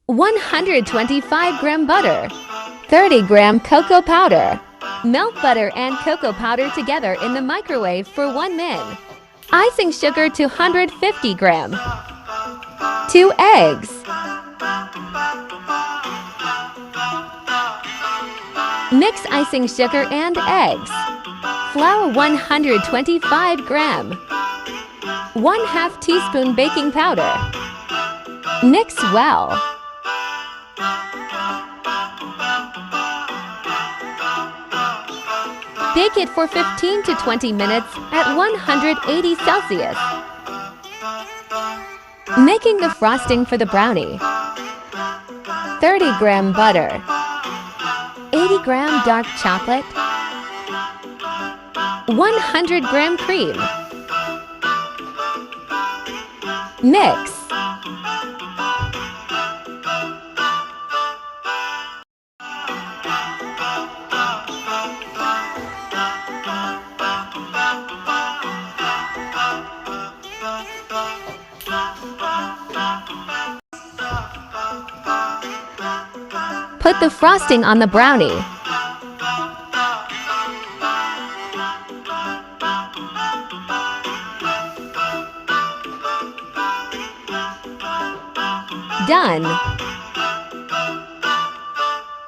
125-gram butter, 30-gram cocoa powder. Melt butter and cocoa powder together in the microwave for 1 minute. Icing sugar 250 gram. 2 eggs. Mix icing sugar and eggs. Flour 125 gram. 1/2 teaspoon baking powder. Mix well. Bake it for 15 to 20 minutes at 180 Celsius. Making the frosting for the brownie. 30-gram butter. 80-gram dark chocolate. 100-gram cream. Mix. Put the frosting on the brownie. Done!